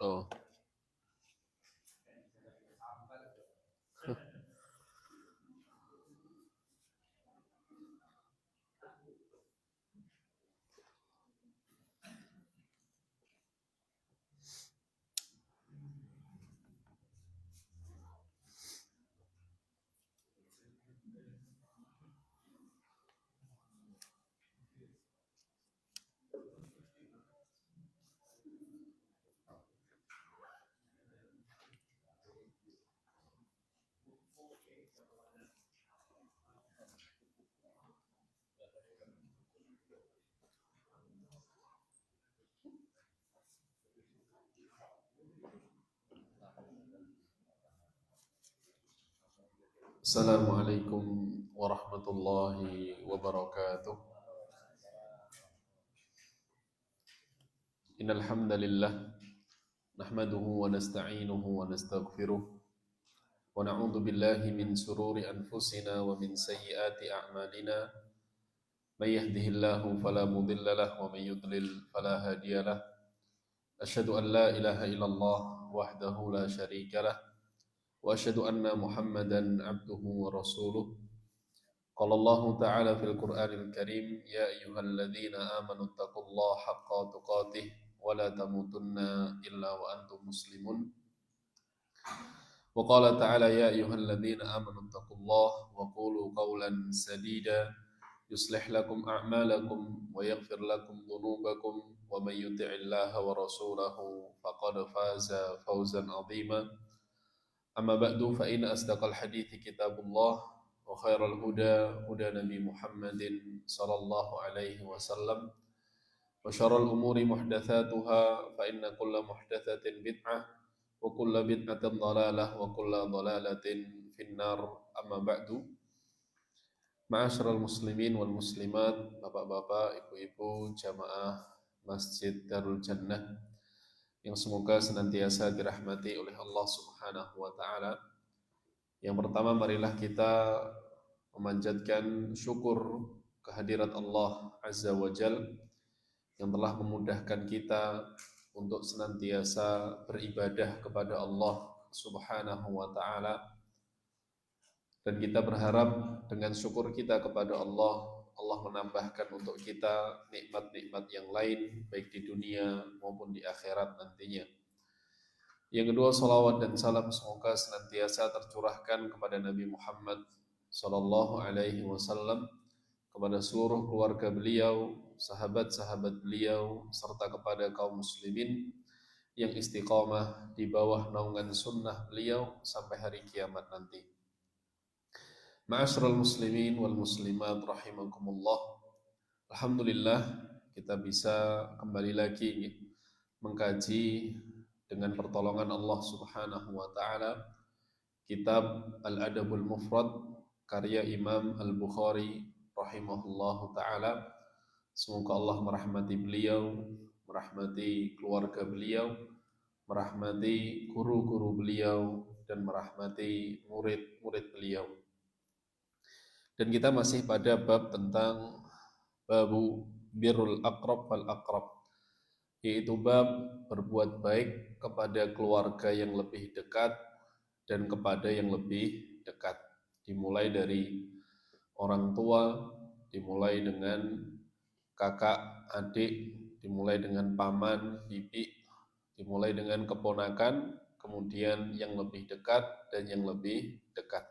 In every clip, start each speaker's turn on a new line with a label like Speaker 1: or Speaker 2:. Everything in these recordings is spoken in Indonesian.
Speaker 1: Oh. Assalamualaikum warahmatullahi wabarakatuh. Innal hamdalillah nahmaduhu wa nasta'inuhu wa nastaghfiruh wa na'udzu billahi min sururi anfusina wa min sayyiati a'malina. May yahdihillahu fala mudilla lahu wa may yudlil fala hadiya lahu. Asyhadu an la ilaha illallah wahdahu la syarika lah wa asyhadu anna Muhammadan abduhu wa rasuluh. Qala Allah Ta'ala fil Qur'anil Karim, ya ayyuhalladzina amanu taqullaha haqqa tuqatih wa la tamutunna illa wa antum muslimun. Wa qala ta'ala ya ayyuhalladzina amanu taqullaha wa qulu qawlan sadida yuslih lakum a'malakum wa yaghfir lakum dhunubakum wa may yuti'illaha wa rasulahu faqad faza fawzan 'azima. Amma ba'du fa inna asdaqal hadithi kitabullah wa khairal huda huda Nabi Muhammadin sallallahu alaihi wasallam wa syarrul umuri muhdatsatuha fa inna kulla muhdatsatin bid'ah wa kulla bid'atin dhalalah wa kulla dhalalatin finnar. Amma ba'du. Ma'asyiral muslimin wal muslimat, bapak-bapak, ibu-ibu, jamaah Masjid Darul Jannah yang semoga senantiasa dirahmati oleh Allah Subhanahu wa taala. Yang pertama, marilah kita memanjatkan syukur kehadirat Allah Azza wa Jal yang telah memudahkan kita untuk senantiasa beribadah kepada Allah Subhanahu wa taala. Dan kita berharap dengan syukur kita kepada Allah, Allah menambahkan untuk kita nikmat-nikmat yang lain baik di dunia maupun di akhirat nantinya. Yang kedua, salawat dan salam semoga senantiasa tercurahkan kepada Nabi Muhammad sallallahu alaihi wasallam, kepada seluruh keluarga beliau, sahabat-sahabat beliau, serta kepada kaum muslimin yang istiqamah di bawah naungan sunnah beliau sampai hari kiamat nanti. Ma'asyiral muslimin wal muslimat rahimakumullah. Alhamdulillah kita bisa kembali lagi mengkaji dengan pertolongan Allah Subhanahu wa taala kitab Al-Adabul Mufrad karya Imam Al-Bukhari rahimahullahu taala. Semoga Allah merahmati beliau, merahmati keluarga beliau, merahmati guru-guru beliau, dan merahmati murid-murid beliau. Dan kita masih pada bab tentang babu birrul aqrab fal aqrab, yaitu bab berbuat baik kepada keluarga yang lebih dekat dan kepada yang lebih dekat. Dimulai dari orang tua, dimulai dengan kakak, adik, dimulai dengan paman, bibi, dimulai dengan keponakan, kemudian yang lebih dekat dan yang lebih dekat.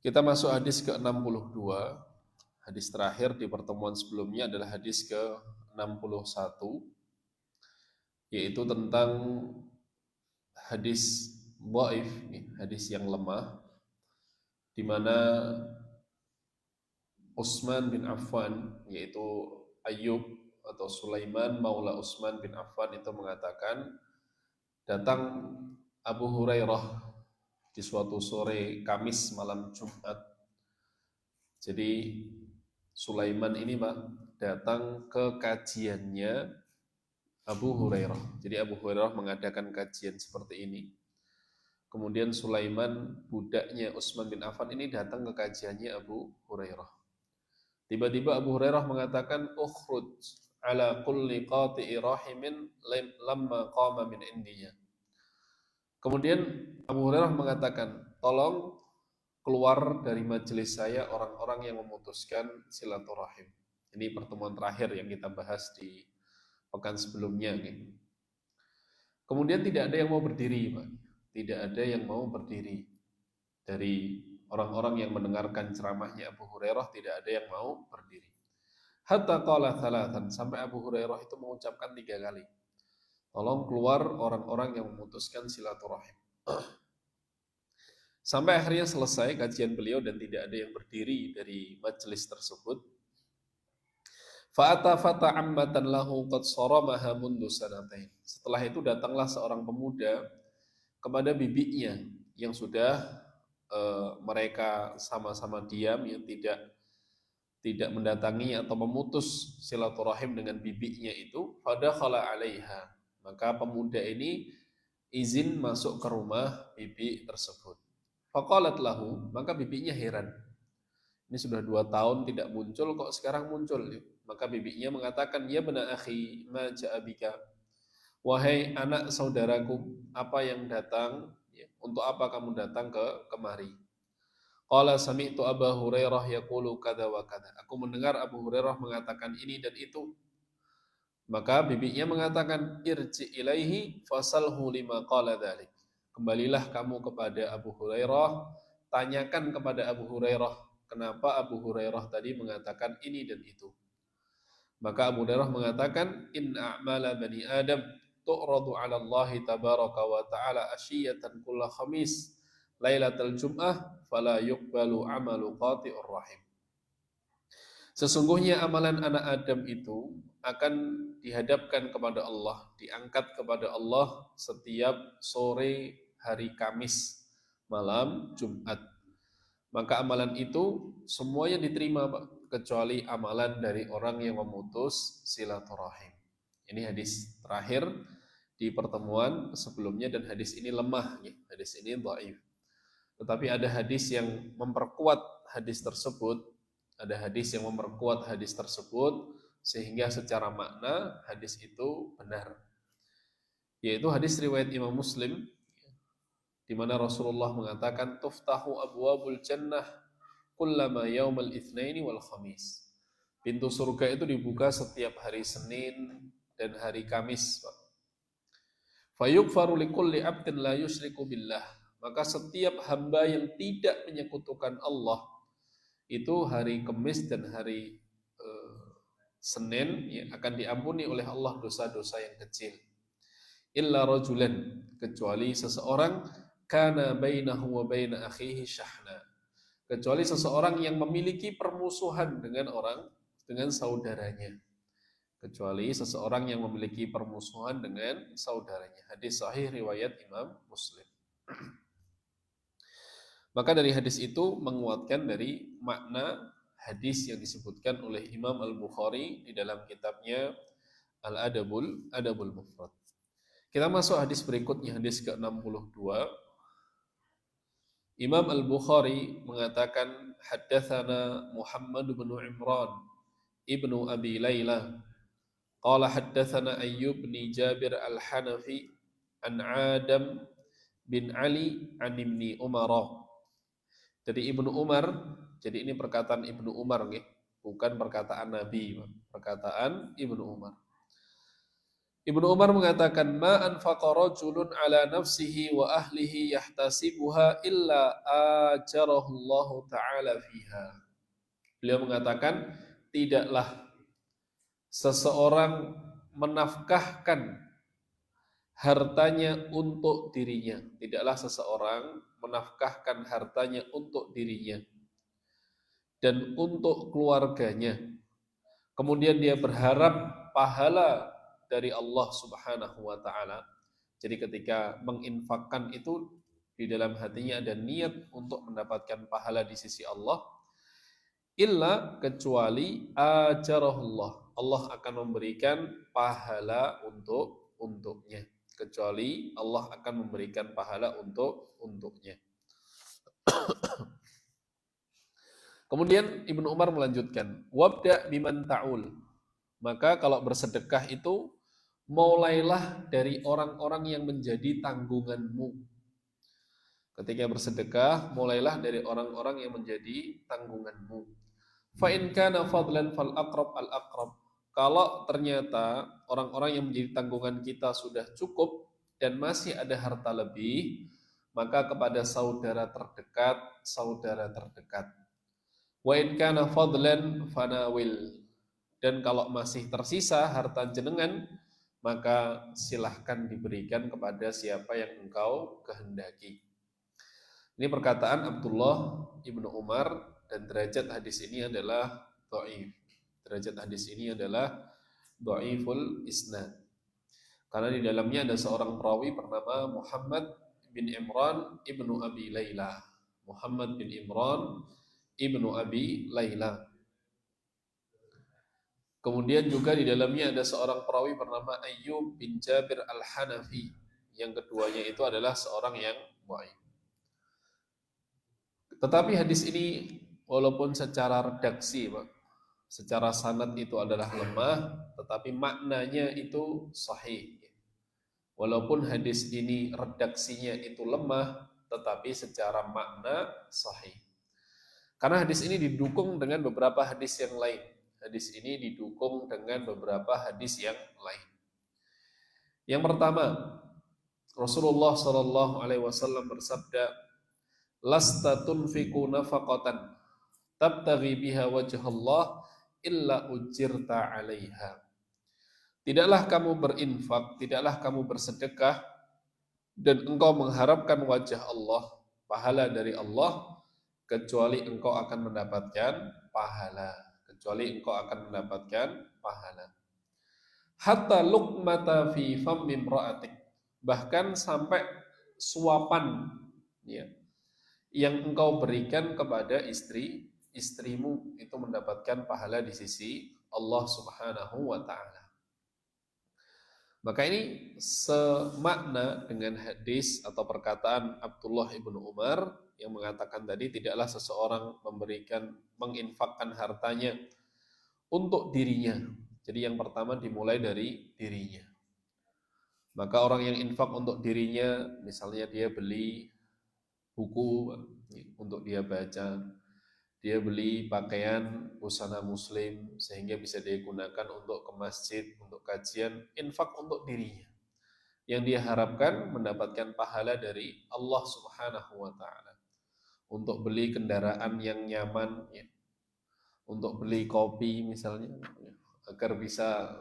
Speaker 1: Kita masuk hadis ke-62. Hadis terakhir di pertemuan sebelumnya adalah hadis ke-61, yaitu tentang hadis dhaif, hadis yang lemah, di mana Utsman bin Affan, yaitu Ayyub atau Sulaiman maula Utsman bin Affan itu mengatakan, datang Abu Hurairah di suatu sore Kamis malam Jumat. Jadi Sulaiman ini Pak datang ke kajiannya Abu Hurairah. Jadi Abu Hurairah mengadakan kajian seperti ini. Kemudian Sulaiman, budaknya Utsman bin Affan ini datang ke kajiannya Abu Hurairah. Tiba-tiba Abu Hurairah mengatakan, "Ukhruj ala kulli qati'i rahimin lamma qama min indiya." Kemudian Abu Hurairah mengatakan, "Tolong keluar dari majelis saya orang-orang yang memutuskan silaturahim." Ini pertemuan terakhir yang kita bahas di pekan sebelumnya. Kemudian tidak ada yang mau berdiri, Pak. Tidak ada yang mau berdiri. Dari orang-orang yang mendengarkan ceramahnya Abu Hurairah, tidak ada yang mau berdiri. Hatta qala thalathan, sampai Abu Hurairah itu mengucapkan 3 kali. Tolong keluar orang-orang yang memutuskan silaturahim. Sampai akhirnya selesai kajian beliau dan tidak ada yang berdiri dari majelis tersebut. Fa'ata fata ammatan lahu qad saramaha mundu sanatain. Setelah itu datanglah seorang pemuda kepada bibinya yang sudah mereka sama-sama diam, yang tidak mendatangi atau memutus silaturahim dengan bibinya itu. Fadakhala 'alaiha, maka pemuda ini izin masuk ke rumah bibi tersebut. Faqalat lahu, maka bibinya heran. Ini sudah 2 tahun tidak muncul, kok sekarang muncul? Maka bibinya mengatakan, "Ya bena akhi, ma ja'a bika." Wahai anak saudaraku, apa yang datang? Untuk apa kamu datang kemari? Qala sami'tu Abu Hurairah yaqulu kada wa kada. Aku mendengar Abu Hurairah mengatakan ini dan itu. Maka bibinya mengatakan, "Irji ilaihi fasalhu lima qala dzalik." Kembalilah kamu kepada Abu Hurairah, tanyakan kepada Abu Hurairah, kenapa Abu Hurairah tadi mengatakan ini dan itu. Maka Abu Hurairah mengatakan, "Inna a'mala bani Adam tu'radu 'ala Allah tabaraka wa ta'ala ashiyatan kulla khamis lailatul jum'ah fala yuqbalu 'amalu qati'ur rahim." Sesungguhnya amalan anak Adam itu akan dihadapkan kepada Allah, diangkat kepada Allah setiap sore hari Kamis malam Jumat. Maka amalan itu semuanya diterima, Pak, kecuali amalan dari orang yang memutus silaturahim. Ini hadis terakhir di pertemuan sebelumnya dan hadis ini lemah, hadis ini dhaif. Tetapi ada hadis yang memperkuat hadis tersebut, sehingga secara makna hadis itu benar. Yaitu hadis riwayat Imam Muslim, di mana Rasulullah mengatakan, "Tuftahu abwabul jannah kullama yaumal itsnaini wal khamis." Pintu surga itu dibuka setiap hari Senin dan hari Kamis, Pak. Fayughfaru likulli 'abdin la yusyriku billah. Maka setiap hamba yang tidak menyekutukan Allah itu hari Kamis dan hari Senin akan diampuni oleh Allah dosa-dosa yang kecil. Illa rajulan, kecuali seseorang, kana bainahu wa baina akhihi syahna, kecuali seseorang yang memiliki permusuhan dengan saudaranya. Kecuali seseorang yang memiliki permusuhan dengan saudaranya. Hadis sahih riwayat Imam Muslim. Maka dari hadis itu menguatkan dari makna hadis yang disebutkan oleh Imam Al-Bukhari di dalam kitabnya Al-Adabul Mufrad. Kita masuk hadis berikutnya, hadis ke-62. Imam Al-Bukhari mengatakan haddatsana Muhammad bin Imran ibnu Abi Layla qala haddatsana Ayyub bin Jabir Al-Hanafi an Adam bin Ali an Ibni Umar. Jadi Ibnu Umar, jadi ini perkataan Ibnu Umar nggih, bukan perkataan Nabi, perkataan Ibnu Umar. Ibnu Umar mengatakan ma anfaqa rajulun ala nafsihi wa ahlihi yahtasibuha illa ajarahu Allah taala fiha. Beliau mengatakan tidaklah seseorang menafkahkan hartanya untuk dirinya. Tidaklah seseorang menafkahkan hartanya untuk dirinya dan untuk keluarganya. Kemudian dia berharap pahala dari Allah Subhanahu wa taala. Jadi ketika menginfakkan itu di dalam hatinya ada niat untuk mendapatkan pahala di sisi Allah, illa kecuali ajarahullah. Allah akan memberikan pahala untuknya. Kecuali Allah akan memberikan pahala untuknya. Kemudian Ibnu Umar melanjutkan, wabda biman ta'ul. Maka kalau bersedekah itu mulailah dari orang-orang yang menjadi tanggunganmu. Ketika bersedekah, mulailah dari orang-orang yang menjadi tanggunganmu. Fa in kana fadlan fal aqrab al aqrab. Kalau ternyata orang-orang yang menjadi tanggungan kita sudah cukup dan masih ada harta lebih, maka kepada saudara terdekat, saudara terdekat. Wa in kana fadlan fanawil. Dan kalau masih tersisa harta jenengan, maka silahkan diberikan kepada siapa yang engkau kehendaki. Ini perkataan Abdullah ibnu Umar dan derajat hadis ini adalah dhaif. Derajat hadis ini adalah dhaiful isnad. Karena di dalamnya ada seorang perawi bernama Muhammad bin Imran ibnu Abi Layla. Muhammad bin Imran ibnu Abi Layla. Kemudian juga di dalamnya ada seorang perawi bernama Ayyub bin Jabir Al-Hanafi. Yang keduanya itu adalah seorang yang dhaif. Tetapi hadis ini walaupun secara redaksi, Pak, secara sanad itu adalah lemah, tetapi maknanya itu sahih. Walaupun hadis ini redaksinya itu lemah, tetapi secara makna sahih. Karena hadis ini didukung dengan beberapa hadis yang lain. Hadis ini didukung dengan beberapa hadis yang lain. Yang pertama, Rasulullah SAW bersabda, lasta tunfiqu nafaqatan tabtaghi biha wajhallah illa ujirta 'alaiha. Tidaklah kamu berinfak, tidaklah kamu bersedekah dan engkau mengharapkan wajah Allah, pahala dari Allah, kecuali engkau akan mendapatkan pahala. Kecuali engkau akan mendapatkan pahala. Hatta luqmata fi fammi imra'atik. Bahkan sampai suapan, ya, yang engkau berikan kepada istrimu itu mendapatkan pahala di sisi Allah Subhanahu wa taala. Maka ini semakna dengan hadis atau perkataan Abdullah ibnu Umar yang mengatakan tadi, tidaklah seseorang menginfakkan hartanya untuk dirinya. Jadi yang pertama dimulai dari dirinya. Maka orang yang infak untuk dirinya, misalnya dia beli buku untuk dia baca, dia beli pakaian busana muslim sehingga bisa dia gunakan untuk ke masjid, untuk kajian, infak untuk dirinya. Yang dia harapkan mendapatkan pahala dari Allah Subhanahu wa taala. Untuk beli kendaraan yang nyaman, ya. Untuk beli kopi misalnya, ya, agar bisa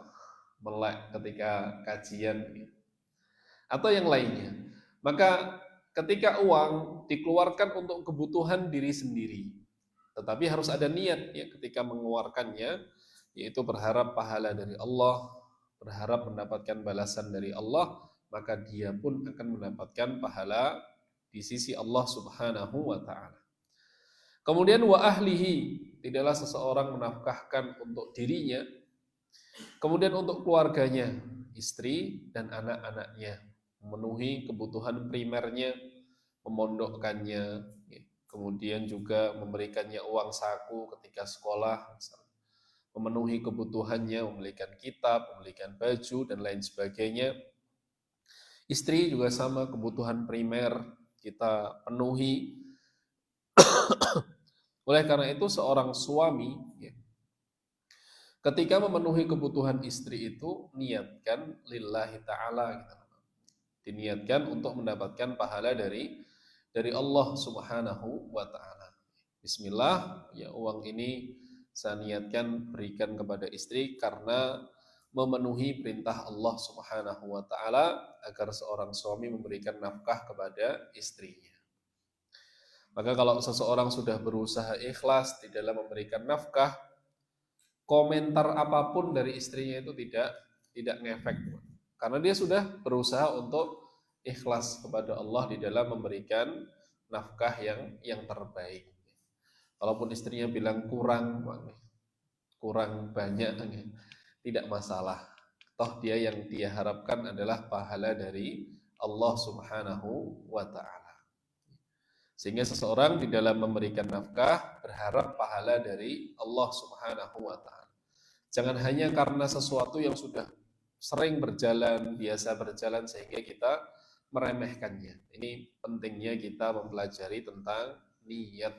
Speaker 1: melek ketika kajian, ya. Atau yang lainnya. Maka ketika uang dikeluarkan untuk kebutuhan diri sendiri, tetapi harus ada niat, ya, ketika mengeluarkannya, yaitu berharap pahala dari Allah, berharap mendapatkan balasan dari Allah, maka dia pun akan mendapatkan pahala di sisi Allah Subhanahu wa taala. Kemudian wa ahlihi, tidaklah seseorang menafkahkan untuk dirinya, kemudian untuk keluarganya, istri dan anak-anaknya, memenuhi kebutuhan primernya, memondokkannya, ya. Kemudian juga memberikannya uang saku ketika sekolah, misalnya. Memenuhi kebutuhannya, membelikan kitab, membelikan baju, dan lain sebagainya. Istri juga sama, kebutuhan primer kita penuhi. Oleh karena itu seorang suami, ya, ketika memenuhi kebutuhan istri itu niatkan lillahi ta'ala gitu. Diniatkan untuk mendapatkan pahala dari Allah Subhanahu wa taala. Bismillah, ya uang ini saya niatkan berikan kepada istri karena memenuhi perintah Allah Subhanahu wa taala agar seorang suami memberikan nafkah kepada istrinya. Maka kalau seseorang sudah berusaha ikhlas di dalam memberikan nafkah, komentar apapun dari istrinya itu tidak ngefek. Karena dia sudah berusaha untuk ikhlas kepada Allah di dalam memberikan nafkah yang terbaik. Walaupun istrinya bilang kurang banyak, tidak masalah. Toh yang dia harapkan adalah pahala dari Allah Subhanahu wa taala. Sehingga seseorang di dalam memberikan nafkah berharap pahala dari Allah Subhanahu wa taala. Jangan hanya karena sesuatu yang sudah sering berjalan, biasa berjalan sehingga kita meremehkannya. Ini pentingnya kita mempelajari tentang niat,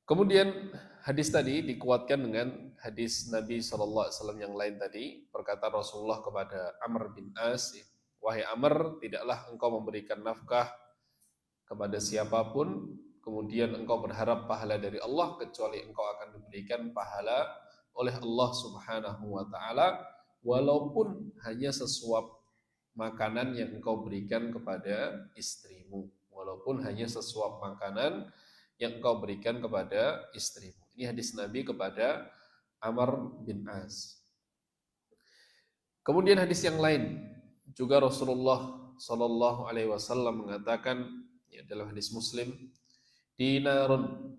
Speaker 1: Kemudian hadis tadi dikuatkan dengan hadis Nabi SAW yang lain tadi, perkataan Rasulullah kepada Amr bin As, wahai Amr, tidaklah engkau memberikan nafkah kepada siapapun, kemudian engkau berharap pahala dari Allah, kecuali engkau akan diberikan pahala oleh Allah Subhanahu wa taala, walaupun hanya sesuap makanan yang engkau berikan kepada istrimu, walaupun hanya sesuap makanan yang engkau berikan kepada istrimu. Ini hadis Nabi kepada Amr bin As. Kemudian hadis yang lain juga Rasulullah Shallallahu Alaihi Wasallam mengatakan, ya, dalam hadis Muslim, dinarun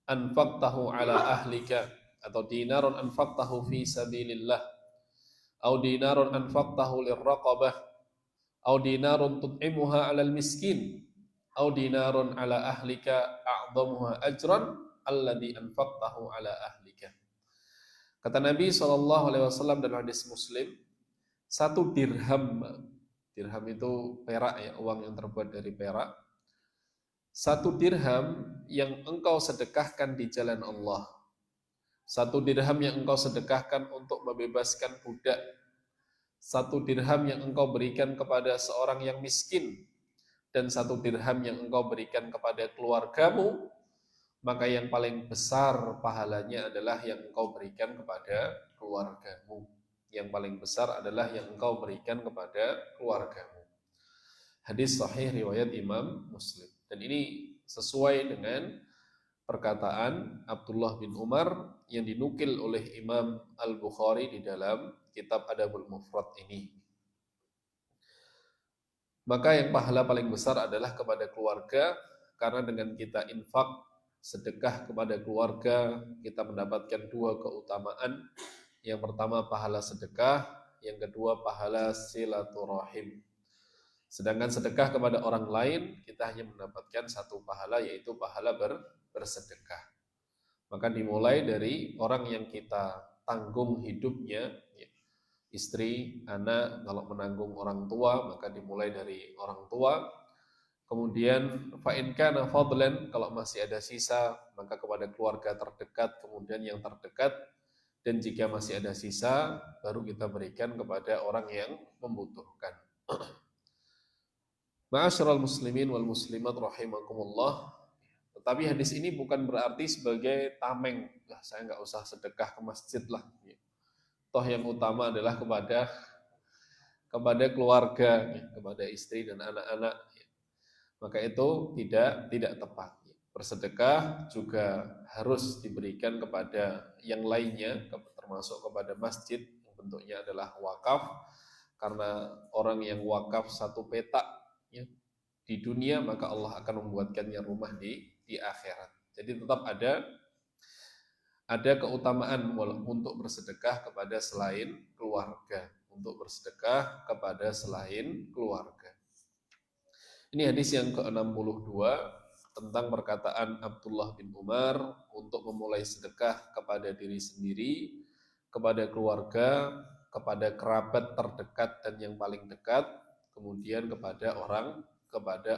Speaker 1: anfaqtahu ala ahlika, atau dinarun anfaqtahu fi sabilillah, atau dinarun anfaqtahu lirraqabah, atau dinarun tut'imuha ala miskin, atau dinarun ala ahlika a'dhamuha ajran alladhi anfaqtahu ala ahlika. Kata Nabi SAW dalam hadis Muslim, satu dirham itu perak, ya, uang yang terbuat dari perak. Satu dirham yang engkau sedekahkan di jalan Allah, satu dirham yang engkau sedekahkan untuk membebaskan budak, satu dirham yang engkau berikan kepada seorang yang miskin, dan satu dirham yang engkau berikan kepada keluargamu, maka yang paling besar pahalanya adalah yang engkau berikan kepada keluargamu. Yang paling besar adalah yang engkau berikan kepada keluargamu. Hadis sahih riwayat Imam Muslim. Dan ini sesuai dengan perkataan Abdullah bin Umar yang dinukil oleh Imam Al-Bukhari di dalam kitab Adabul Mufrad ini. Maka yang pahala paling besar adalah kepada keluarga, karena dengan kita infak, sedekah kepada keluarga, kita mendapatkan dua keutamaan. Yang pertama pahala sedekah, yang kedua pahala silaturahim. Sedangkan sedekah kepada orang lain, kita hanya mendapatkan satu pahala, yaitu pahala bersedekah. Maka dimulai dari orang yang kita tanggung hidupnya, istri, anak, kalau menanggung orang tua, maka dimulai dari orang tua. Kemudian fa'in kana fadlan, kalau masih ada sisa, maka kepada keluarga terdekat, kemudian yang terdekat, dan jika masih ada sisa, baru kita berikan kepada orang yang membutuhkan. Ma'asyiral muslimin wal muslimat rahimakumullah. Tetapi hadis ini bukan berarti sebagai tameng, saya nggak usah sedekah ke masjid lah. Toh yang utama adalah kepada keluarga, kepada istri dan anak-anak. Maka itu tidak tepat. Bersedekah juga harus diberikan kepada yang lainnya, termasuk kepada masjid yang bentuknya adalah wakaf, karena orang yang wakaf satu petak, ya, di dunia, maka Allah akan membuatkannya rumah di akhirat. Jadi tetap ada ada keutamaan untuk bersedekah kepada selain keluarga, untuk bersedekah kepada selain keluarga. Ini hadis yang ke-62 tentang perkataan Abdullah bin Umar untuk memulai sedekah kepada diri sendiri, kepada keluarga, kepada kerabat terdekat dan yang paling dekat, kemudian kepada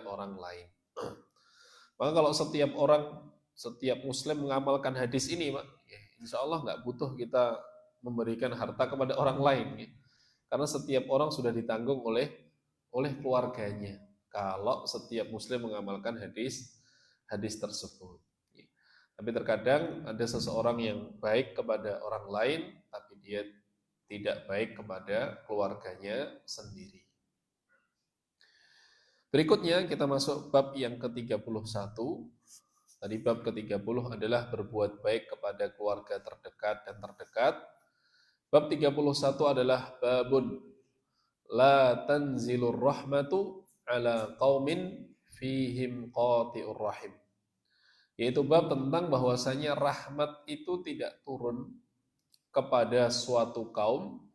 Speaker 1: orang lain. Maka kalau setiap muslim mengamalkan hadis ini, insya Allah nggak butuh kita memberikan harta kepada orang lain, ya. Karena setiap orang sudah ditanggung oleh keluarganya. Kalau setiap muslim mengamalkan hadis tersebut. Tapi terkadang ada seseorang yang baik kepada orang lain, tapi dia tidak baik kepada keluarganya sendiri. Berikutnya kita masuk bab yang ke-31. Tadi bab ke-30 adalah berbuat baik kepada keluarga terdekat dan terdekat. Bab 31 adalah babun la tanzilur rahmatu ala qaumin fihim qati'ur rahim. Yaitu bab tentang bahwasanya rahmat itu tidak turun kepada suatu kaum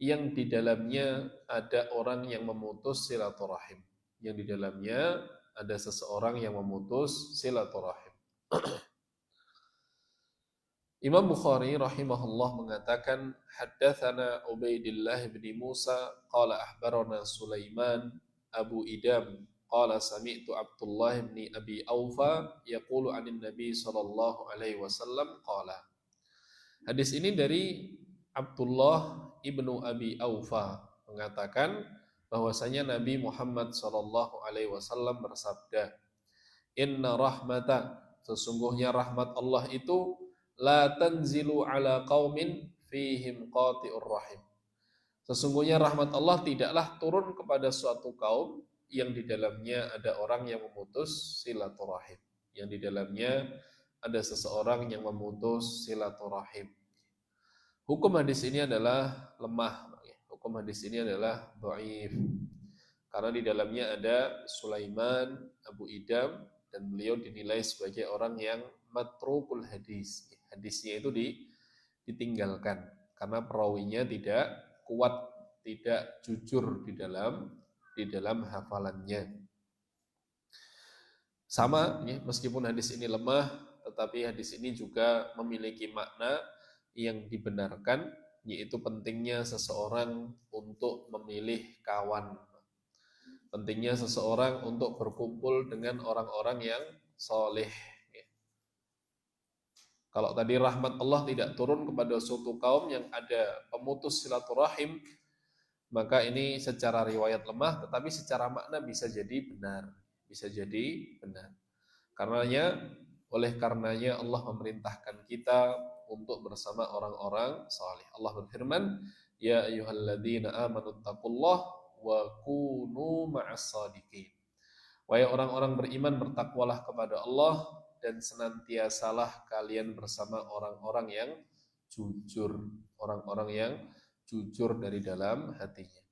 Speaker 1: yang di dalamnya ada orang yang memutus silaturahim. Yang di dalamnya ada seseorang yang memutus silaturahim. Imam Bukhari rahimahullah mengatakan, haddatsana Ubaidillah bin Musa qala akhbarana Sulaiman Abu Idam qala sami'tu Abdullah bin Abi Aufa yaqulu 'anin Nabi sallallahu alaihi wasallam qala. Hadis ini dari Abdullah ibnu Abi Aufa mengatakan bahwasanya Nabi Muhammad sallallahu alaihi wasallam bersabda, "Inna rahmata, sesungguhnya rahmat Allah itu la tanzilu ala qaumin fihim qati'ur rahim." Sesungguhnya rahmat Allah tidaklah turun kepada suatu kaum yang di dalamnya ada orang yang memutus silaturahim, yang di dalamnya ada seseorang yang memutus silaturahim. Hukum hadis ini adalah lemah. Hukum hadis ini adalah dhaif. Karena di dalamnya ada Sulaiman Abu Idam dan beliau dinilai sebagai orang yang matrukul hadis. Hadisnya itu ditinggalkan karena perawinya tidak kuat, tidak jujur di dalam hafalannya. Sama, ya, meskipun hadis ini lemah, tetapi hadis ini juga memiliki makna yang dibenarkan, yaitu pentingnya seseorang untuk memilih kawan. Pentingnya seseorang untuk berkumpul dengan orang-orang yang soleh. Kalau tadi rahmat Allah tidak turun kepada suatu kaum yang ada pemutus silaturahim, maka ini secara riwayat lemah, tetapi secara makna bisa jadi benar. Bisa jadi benar. Oleh karenanya Allah memerintahkan kita untuk bersama orang-orang saleh. Allah berfirman, "Ya ayyuhalladzina amanu taqullaha wa kunu ma'as shadiqin." Wahai orang-orang beriman, bertakwalah kepada Allah dan senantiasalah kalian bersama orang-orang yang jujur, orang-orang yang jujur dari dalam hatinya.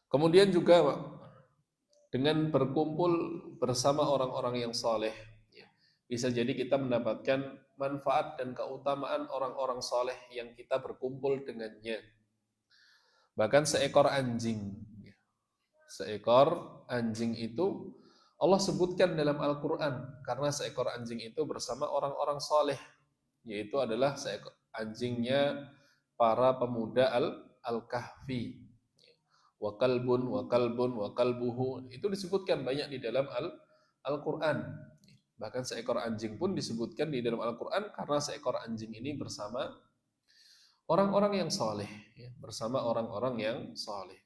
Speaker 1: Kemudian juga dengan berkumpul bersama orang-orang yang saleh, bisa jadi kita mendapatkan manfaat dan keutamaan orang-orang saleh yang kita berkumpul dengannya. Bahkan seekor anjing itu Allah sebutkan dalam Al-Quran karena seekor anjing itu bersama orang-orang saleh, yaitu adalah seekor anjingnya para pemuda Al-Kahfi. Wa kalbun wa kalbuhu, itu disebutkan banyak di dalam Al-Quran. Bahkan seekor anjing pun disebutkan di dalam Al-Quran karena seekor anjing ini bersama orang-orang yang saleh, bersama orang-orang yang saleh.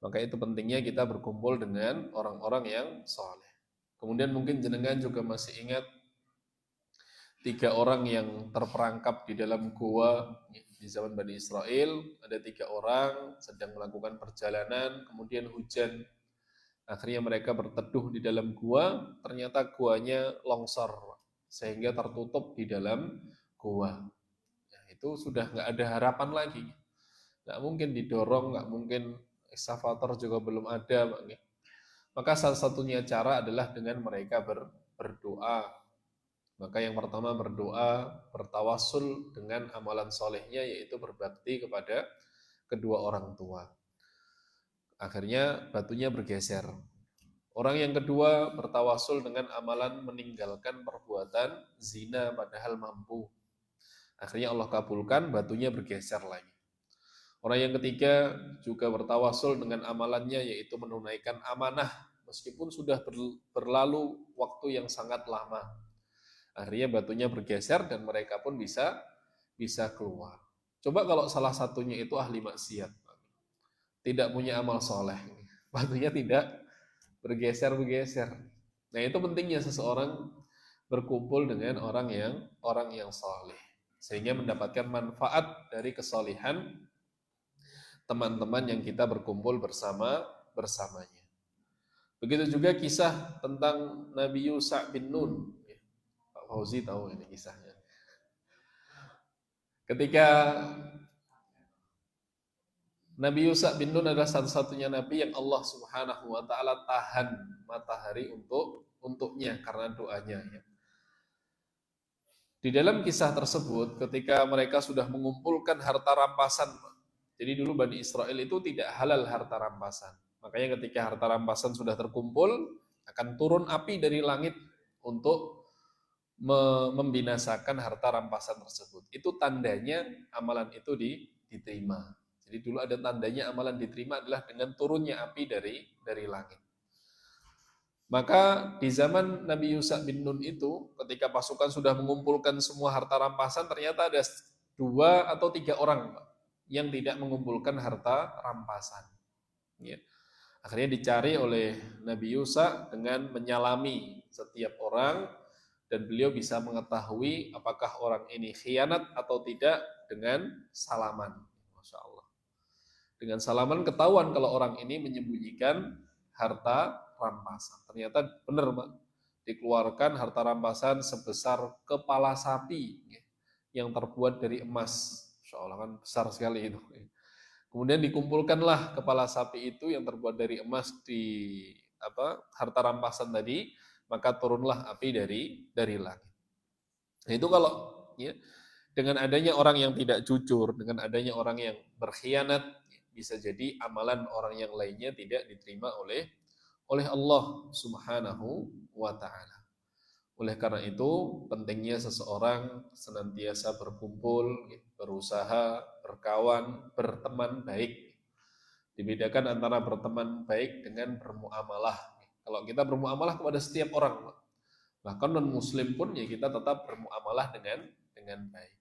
Speaker 1: Maka itu pentingnya kita berkumpul dengan orang-orang yang saleh. Kemudian mungkin jenengan juga masih ingat 3 orang yang terperangkap di dalam gua di zaman Bani Israel. Ada 3 orang sedang melakukan perjalanan, kemudian hujan. Akhirnya mereka berteduh di dalam gua, ternyata guanya longsor sehingga tertutup di dalam gua. Nah, itu sudah nggak ada harapan lagi. Nggak mungkin didorong, nggak mungkin ekskavator juga belum ada. Maka salah satunya cara adalah dengan mereka berdoa. Maka yang pertama berdoa, bertawassul dengan amalan solehnya, yaitu berbakti kepada kedua orang tua. Akhirnya batunya bergeser. Orang yang kedua bertawassul dengan amalan meninggalkan perbuatan zina padahal mampu. Akhirnya Allah kabulkan, batunya bergeser lagi. Orang yang ketiga juga bertawassul dengan amalannya, yaitu menunaikan amanah meskipun sudah berlalu waktu yang sangat lama. Akhirnya batunya bergeser dan mereka pun bisa keluar. Coba kalau salah satunya itu ahli maksiat, tidak punya amal soleh, batunya tidak bergeser. Nah, itu pentingnya seseorang berkumpul dengan orang yang soleh, sehingga mendapatkan manfaat dari kesolihan teman-teman yang kita berkumpul bersamanya. Begitu juga kisah tentang Nabi Yusha bin Nun. Pak Fauzi tahu ini kisahnya. Ketika Nabi Yusha bin Nun adalah satu-satunya Nabi yang Allah Subhanahu wa Ta'ala tahan matahari untuknya karena doanya. Di dalam kisah tersebut, ketika mereka sudah mengumpulkan harta rampasan, jadi dulu Bani Israel itu tidak halal harta rampasan. Makanya ketika harta rampasan sudah terkumpul, akan turun api dari langit untuk membinasakan harta rampasan tersebut. Itu tandanya amalan itu diterima. Jadi dulu ada tandanya amalan diterima adalah dengan turunnya api dari langit. Maka di zaman Nabi Yusha bin Nun itu, ketika pasukan sudah mengumpulkan semua harta rampasan, ternyata ada 2 atau 3 orang yang tidak mengumpulkan harta rampasan. Ya. Akhirnya dicari oleh Nabi Yusha dengan menyalami setiap orang, dan beliau bisa mengetahui apakah orang ini khianat atau tidak dengan salaman. Masya Allah. Dengan salaman ketahuan kalau orang ini menyembunyikan harta rampasan. Ternyata benar, Pak. Dikeluarkan harta rampasan sebesar kepala sapi yang terbuat dari emas. Masya Allah, kan besar sekali itu. Kemudian dikumpulkanlah kepala sapi itu yang terbuat dari emas di harta rampasan tadi, maka turunlah api dari langit. Nah, itu kalau ya, dengan adanya orang yang tidak jujur, dengan adanya orang yang berkhianat, bisa jadi amalan orang yang lainnya tidak diterima oleh Allah Subhanahu wa Ta'ala. Oleh karena itu, pentingnya seseorang senantiasa berkumpul, berusaha, berkawan, berteman baik. Dibedakan antara berteman baik dengan bermuamalah. Kalau kita bermuamalah kepada setiap orang, bahkan non-muslim pun ya kita tetap bermuamalah dengan baik.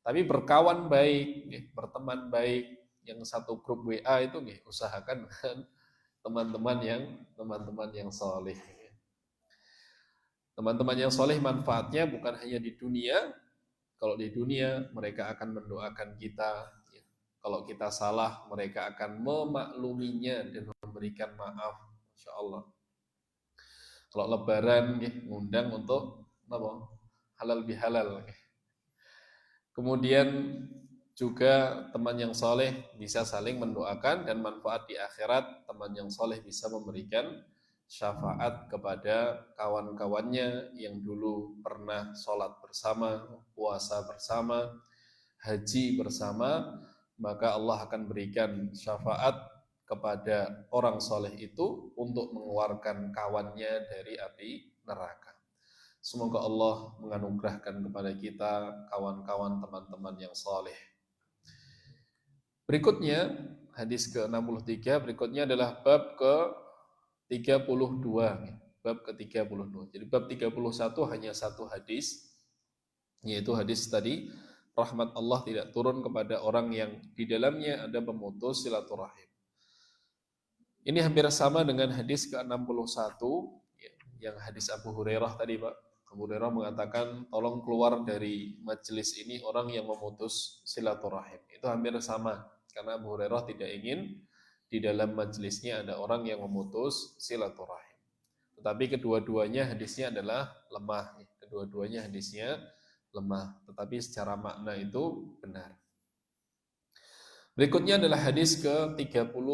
Speaker 1: Tapi berkawan baik, berteman baik, yang satu grup WA itu usahakan dengan teman-teman yang soleh. Teman-teman yang soleh manfaatnya bukan hanya di dunia. Kalau di dunia mereka akan mendoakan kita. Kalau kita salah mereka akan memakluminya dan memberikan maaf. Masya Allah. Kalau lebaran ngundang untuk halal bihalal. Kemudian juga teman yang soleh bisa saling mendoakan, dan manfaat di akhirat teman yang soleh bisa memberikan syafaat kepada kawan-kawannya yang dulu pernah sholat bersama, puasa bersama, haji bersama, maka Allah akan berikan syafaat kepada orang soleh itu untuk mengeluarkan kawannya dari api neraka. Semoga Allah menganugerahkan kepada kita kawan-kawan teman-teman yang soleh. Berikutnya, hadis ke-63, berikutnya adalah bab ke-32. Bab ke-32. Jadi bab 31 hanya satu hadis, yaitu hadis tadi, rahmat Allah tidak turun kepada orang yang di dalamnya ada pemutus silaturahim. Ini hampir sama dengan hadis ke-61, yang hadis Abu Hurairah tadi, Pak. Abu Hurairah mengatakan, tolong keluar dari majelis ini orang yang memutus silaturahim. Itu hampir sama, karena Abu Hurairah tidak ingin di dalam majelisnya ada orang yang memutus silaturahim. Tetapi kedua-duanya hadisnya adalah lemah. Kedua-duanya hadisnya lemah, tetapi secara makna itu benar. Berikutnya adalah hadis ke-30,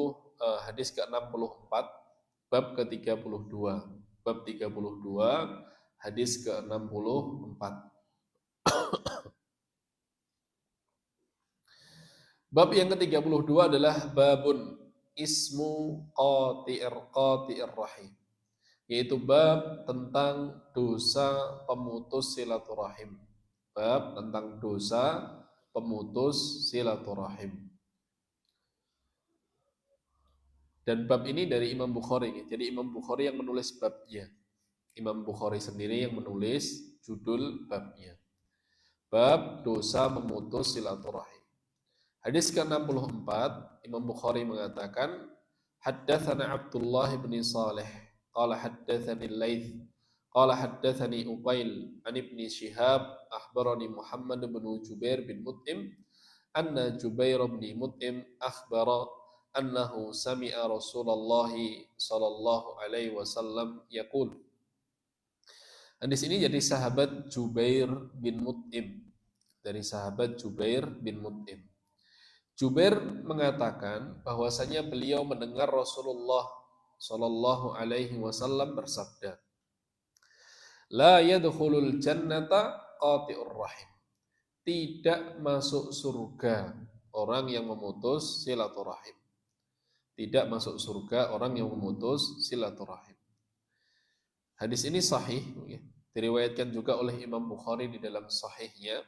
Speaker 1: hadis ke-64, bab ke-32. Bab 32, hadis ke-64. Bab yang ke-32 adalah babun ismu qati'ir rahim, yaitu bab tentang dosa pemutus silaturahim. Bab tentang dosa pemutus silaturahim. Dan bab ini dari Imam Bukhari. Jadi Imam Bukhari yang menulis babnya. Imam Bukhari sendiri yang menulis judul babnya. Bab dosa memutus silaturahim. Hadis ke-64, Imam Bukhari mengatakan, Haddatsana Abdullah bin Salih, qala haddatsani Al-Laits, qala haddatsani Uqail, an Ibni Shihab, akhbarani Muhammad bin Jubair bin Mut'im, anna Jubair bin Mut'im akhbara annahu sami'a Rasulullah sallallahu alaihi wasallam yaqul. Hadis ini jadi sahabat Jubair bin Mut'im, dari sahabat Jubair bin Mut'im. Jubair mengatakan bahwasanya beliau mendengar Rasulullah sallallahu alaihi wasallam bersabda, La yadkhulul jannata qati'ur rahim. Tidak masuk surga orang yang memutus silaturahim. Tidak masuk surga orang yang memutus silaturahim. Hadis ini sahih, diriwayatkan juga oleh Imam Bukhari di dalam sahihnya,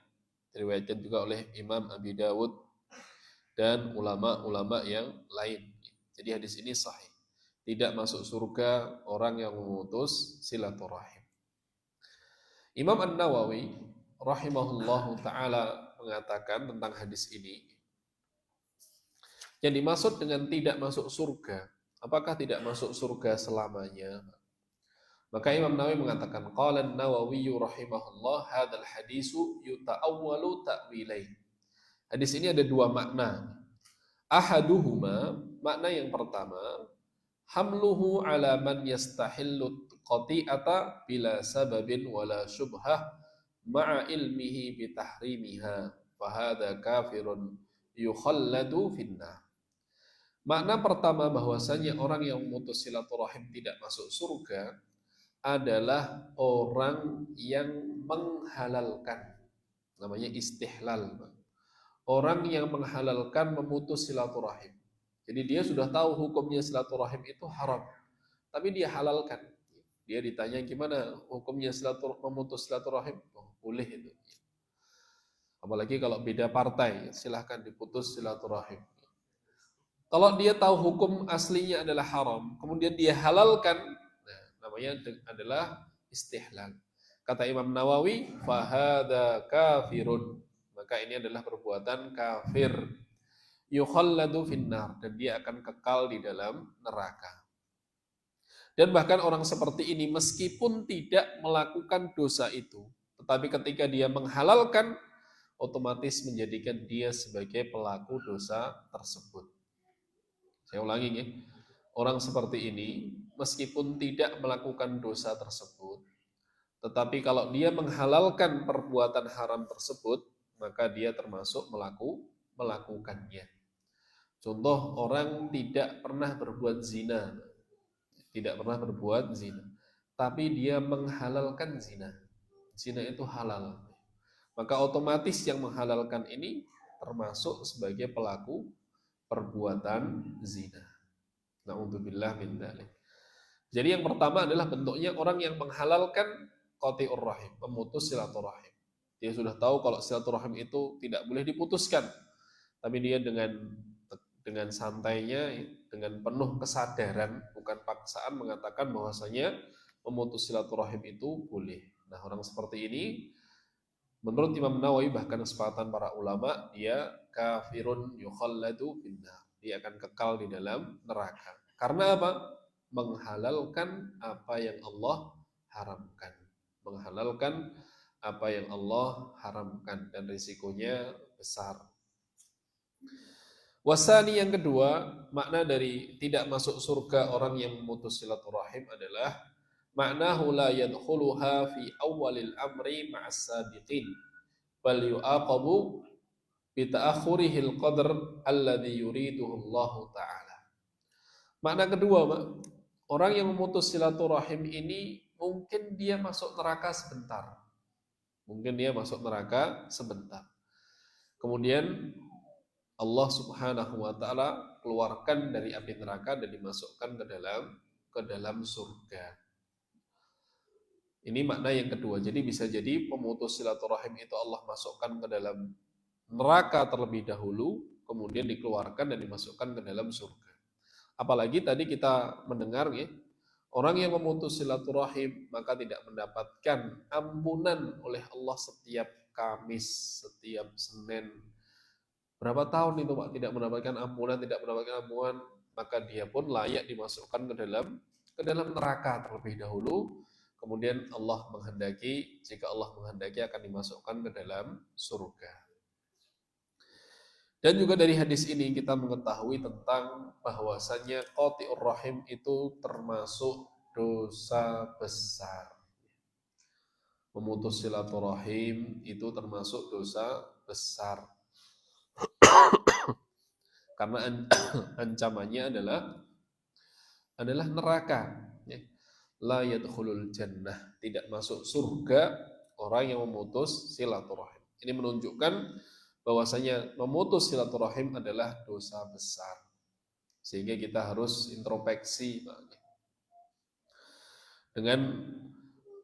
Speaker 1: diriwayatkan juga oleh Imam Abi Dawud dan ulama-ulama yang lain. Jadi hadis ini sahih. Tidak masuk surga orang yang memutus silaturahim. Imam An-Nawawi rahimahullahu ta'ala mengatakan tentang hadis ini, yang dimaksud dengan tidak masuk surga, apakah tidak masuk surga selamanya? Maka Imam Nawawi mengatakan, Qala An-Nawawi rahimahullah, hadzal hadisu yuta'awwalu ta'wilain. Hadis ini ada dua makna. Ahaduhuma, makna yang pertama, hamluhu ala man yastahillu qati'ata bila sababin wala syubhah ma'a ilmihi bitahrimiha, fahadha kafirun yukhalladu finnar. Makna pertama bahwasanya orang yang memutus silaturahim tidak masuk surga adalah orang yang menghalalkan, namanya istihlal. Orang yang menghalalkan memutus silaturahim. Jadi dia sudah tahu hukumnya silaturahim itu haram, tapi dia halalkan. Dia ditanya gimana hukumnya memutus silaturahim? Oh, boleh itu. Apalagi kalau beda partai, silahkan diputus silaturahim. Kalau dia tahu hukum aslinya adalah haram, kemudian dia halalkan, nah, namanya adalah istihlal. Kata Imam Nawawi, fahada kafirun. Maka ini adalah perbuatan kafir. Yukhalladu finnar, dan dia akan kekal di dalam neraka. Dan bahkan orang seperti ini meskipun tidak melakukan dosa itu, tetapi ketika dia menghalalkan, otomatis menjadikan dia sebagai pelaku dosa tersebut. Saya ulangi ya, orang seperti ini meskipun tidak melakukan dosa tersebut, tetapi kalau dia menghalalkan perbuatan haram tersebut, maka dia termasuk melakukannya. Contoh, orang tidak pernah berbuat zina, tapi dia menghalalkan zina. Zina itu halal. Maka otomatis yang menghalalkan ini termasuk sebagai pelaku perbuatan zina. Na'udzubillah min dzalik. Jadi yang pertama adalah bentuknya orang yang menghalalkan qati'ur rahim, memutus silaturahim. Dia sudah tahu kalau silaturahim itu tidak boleh diputuskan, tapi dia dengan santainya, dengan penuh kesadaran, bukan paksaan, mengatakan bahwasanya memutus silaturahim itu boleh. Nah, orang seperti ini menurut Imam Nawawi, bahkan kesepakatan para ulama, dia kafirun yukhalladu finnar. Dia akan kekal di dalam neraka. Karena apa? Menghalalkan apa yang Allah haramkan. Menghalalkan apa yang Allah haramkan, dan risikonya besar. Wasani yang kedua, makna dari tidak masuk surga orang yang memutus silaturahim adalah ma'nahu la yadkhuluha fi awwalil amri ma'as sabiqin bal yu'aqabu bi ta'akhurihil qadr alladhi yuriduhu Allah Ta'ala. Makna kedua, orang yang memutus silaturahim ini mungkin dia masuk neraka sebentar. Mungkin dia masuk neraka sebentar. Kemudian Allah Subhanahu wa taala keluarkan dari api neraka dan dimasukkan ke dalam surga. Ini makna yang kedua. Jadi bisa jadi pemutus silaturahim itu Allah masukkan ke dalam neraka terlebih dahulu, kemudian dikeluarkan dan dimasukkan ke dalam surga. Apalagi tadi kita mendengar ya, orang yang memutus silaturahim maka tidak mendapatkan ampunan oleh Allah setiap Kamis, setiap Senin. Berapa tahun itu Pak tidak mendapatkan ampunan, maka dia pun layak dimasukkan ke dalam neraka terlebih dahulu. Kemudian Allah menghendaki, jika Allah menghendaki akan dimasukkan ke dalam surga. Dan juga dari hadis ini kita mengetahui tentang bahwasanya qati'ur rahim itu termasuk dosa besar. Memutus silaturahim itu termasuk dosa besar. Karena ancamannya adalah neraka. La yadkhulul jannah, tidak masuk surga orang yang memutus silaturahim. Ini menunjukkan bahwasanya memutus silaturahim adalah dosa besar. Sehingga kita harus introspeksi dengan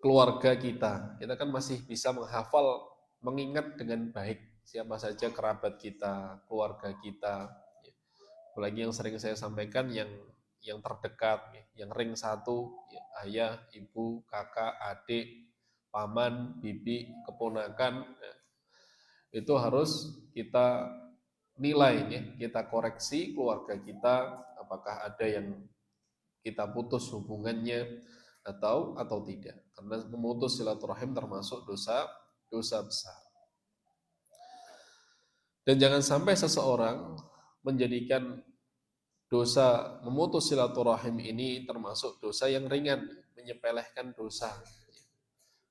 Speaker 1: keluarga kita. Kita kan masih bisa menghafal, mengingat dengan baik siapa saja kerabat kita, keluarga kita. Apalagi yang sering saya sampaikan yang terdekat, yang ring satu, ayah, ibu, kakak, adik, paman, bibi, keponakan, itu harus kita nilai, kita koreksi keluarga kita, apakah ada yang kita putus hubungannya atau tidak. Karena memutus silaturahim termasuk dosa besar. Dan jangan sampai seseorang menjadikan dosa memutus silaturahim ini termasuk dosa yang ringan, menyepelekan dosa.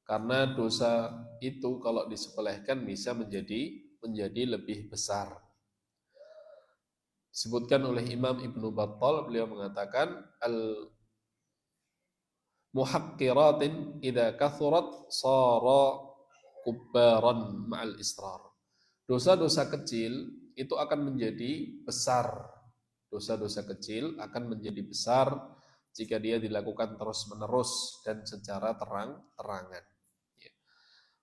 Speaker 1: Karena dosa itu kalau disepelekan bisa menjadi lebih besar. Disebutkan oleh Imam Ibnu Battal, beliau mengatakan al-muhaqqiratin idza kathurat sara kubbaran ma'al israr. Dosa-dosa kecil itu akan menjadi besar. Dosa-dosa kecil akan menjadi besar jika dia dilakukan terus-menerus dan secara terang-terangan.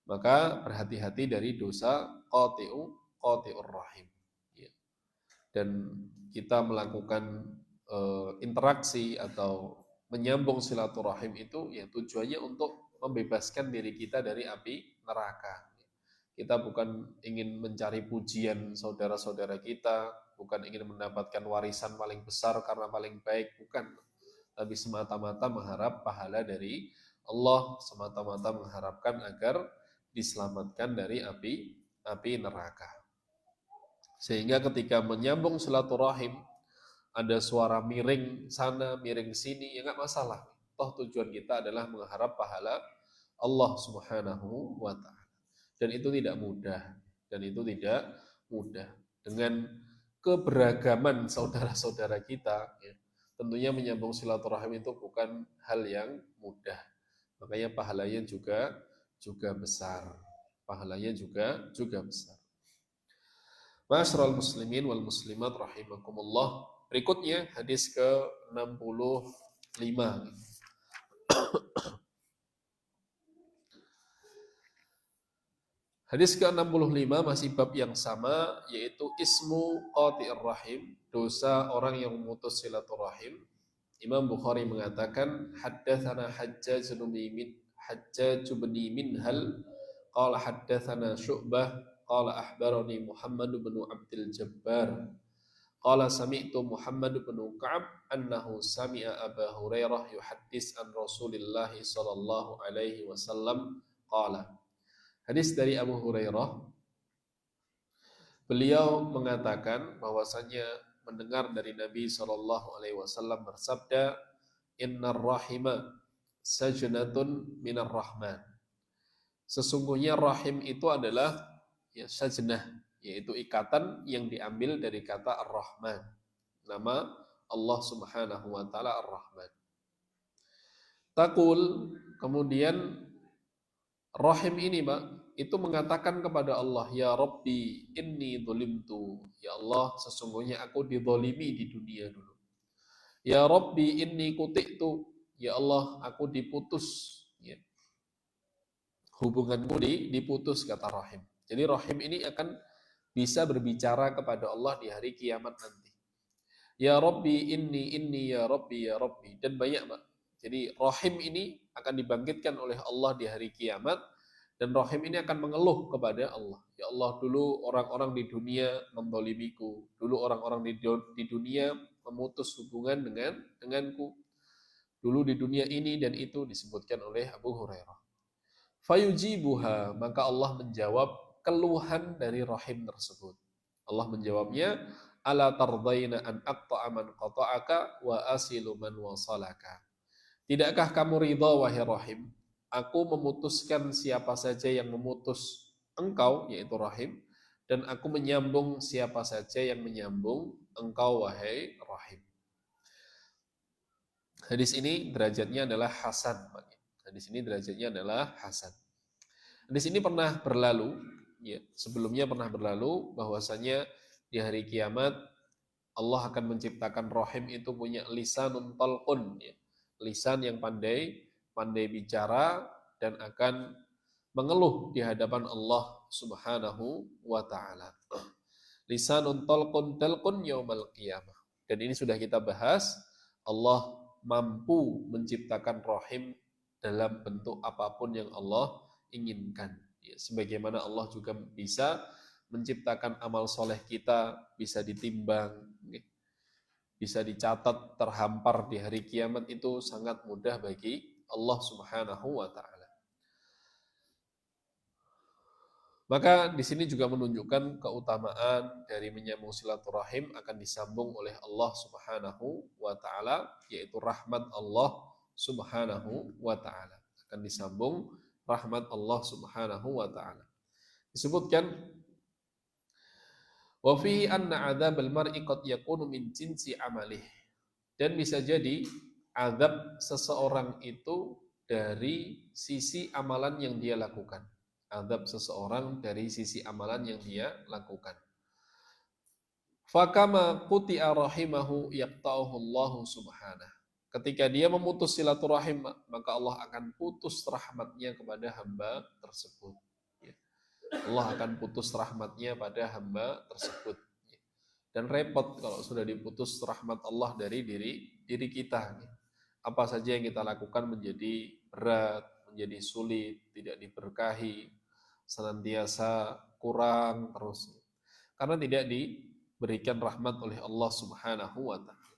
Speaker 1: Maka berhati-hati dari dosa qati'ur rahim. Dan kita melakukan interaksi atau menyambung silaturahim itu ya tujuannya untuk membebaskan diri kita dari api neraka. Kita bukan ingin mencari pujian saudara-saudara kita, bukan ingin mendapatkan warisan paling besar karena paling baik, bukan. Tapi semata-mata mengharap pahala dari Allah, semata-mata mengharapkan agar diselamatkan dari api neraka. Sehingga ketika menyambung silaturahim, ada suara miring sana, miring sini, ya nggak masalah. Toh tujuan kita adalah mengharap pahala Allah Subhanahu wa Ta'ala. Dan itu tidak mudah. Dengan keberagaman saudara-saudara kita, ya, tentunya menyambung silaturahim itu bukan hal yang mudah. Makanya pahalanya juga besar. Ma'asyiral muslimin wal muslimat rahimakumullah. Berikutnya hadis ke-65. Hadis ke-65 masih bab yang sama, yaitu ismu qati'ir rahim, dosa orang yang memutus silaturahim. Imam Bukhari mengatakan haddatsana Hajjaj bin Minhal qala haddatsana Syu'bah qala akhbarani Muhammad bin Abdul Jabbar qala sami'tu Muhammad bin Ka'ab annahu sami'a Abu Hurairah yuhaddits an Rasulillah sallallahu alaihi wasallam qala. Hadis dari Abu Hurairah, beliau mengatakan bahwasanya mendengar dari Nabi sallallahu alaihi wasallam bersabda, "Innar rahima sajnatun minar rahman." Sesungguhnya rahim itu adalah sajnah, yaitu ikatan yang diambil dari kata Ar-Rahman. Nama Allah Subhanahu wa taala Ar-Rahman. Taqul, kemudian rahim ini, Pak, itu mengatakan kepada Allah, ya Rabbi inni dhulimtu, ya Allah sesungguhnya aku dizalimi di dunia dulu. Ya Rabbi inni kuti'tu, ya Allah aku diputus, ya. Hubunganku diputus, kata rahim. Jadi rahim ini akan bisa berbicara kepada Allah di hari kiamat nanti. Ya Rabbi inni ya Rabbi ya Rabbi, dan banyak, Pak. Jadi rahim ini akan dibangkitkan oleh Allah di hari kiamat, dan rahim ini akan mengeluh kepada Allah. Ya Allah, dulu orang-orang di dunia mendolimiku, dulu orang-orang di dunia memutus hubungan denganku, dulu di dunia ini dan itu, disebutkan oleh Abu Hurairah. Fayujibuha, maka Allah menjawab keluhan dari rahim tersebut. Allah menjawabnya, ala tardaina an aqta'a man qata'aka wa asilu man wasalaka. Tidakkah kamu ridha, wahai rahim, aku memutuskan siapa saja yang memutus engkau, yaitu rahim, dan aku menyambung siapa saja yang menyambung engkau, wahai rahim. Hadis ini derajatnya adalah hasan. Hadis ini derajatnya adalah hasan. Hadis ini pernah berlalu, ya, sebelumnya pernah berlalu bahwasanya di hari kiamat Allah akan menciptakan rahim itu punya lisanun talqun, ya. Lisan yang pandai bicara dan akan mengeluh di hadapan Allah Subhanahu wa taala. Lisanun talqun yaumal qiyamah. Dan ini sudah kita bahas, Allah mampu menciptakan rahim dalam bentuk apapun yang Allah inginkan. Ya, sebagaimana Allah juga bisa menciptakan amal soleh kita, bisa ditimbang, bisa dicatat, terhampar di hari kiamat, itu sangat mudah bagi Allah Subhanahu wa taala. Maka di sini juga menunjukkan keutamaan dari menyambung silaturahim akan disambung oleh Allah Subhanahu wa taala, yaitu rahmat Allah Subhanahu wa taala. Akan disambung rahmat Allah Subhanahu wa taala. Disebutkan wa fihi anna 'adzabal mar'i qad yakunu min jinsi amalih. Dan bisa jadi azab seseorang itu dari sisi amalan yang dia lakukan. Azab seseorang dari sisi amalan yang dia lakukan. Fakama quti'a rahimahu yaqta'uhu Allah subhanahu. Ketika dia memutus silaturahim, maka Allah akan putus rahmatnya kepada hamba tersebut. Allah akan putus rahmatnya pada hamba tersebut. Dan repot kalau sudah diputus rahmat Allah dari diri kita. Apa saja yang kita lakukan menjadi berat, menjadi sulit, tidak diberkahi, senantiasa kurang terus. Karena tidak diberikan rahmat oleh Allah Subhanahu wa taala.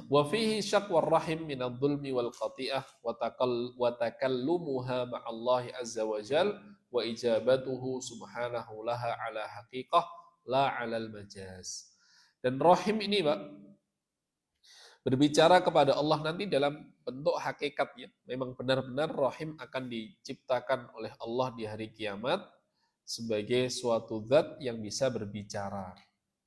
Speaker 1: Wa fihi syakwar rahim min adh-dhulmi wal qati'ah wa takallumuha ma'allahi azza wa jal wa ijabatuhu subhanahu laha ala haqiqah la 'alal majaz. Dan rahim ini, Pak, berbicara kepada Allah nanti dalam bentuk hakikatnya. Memang benar-benar rahim akan diciptakan oleh Allah di hari kiamat sebagai suatu zat yang bisa berbicara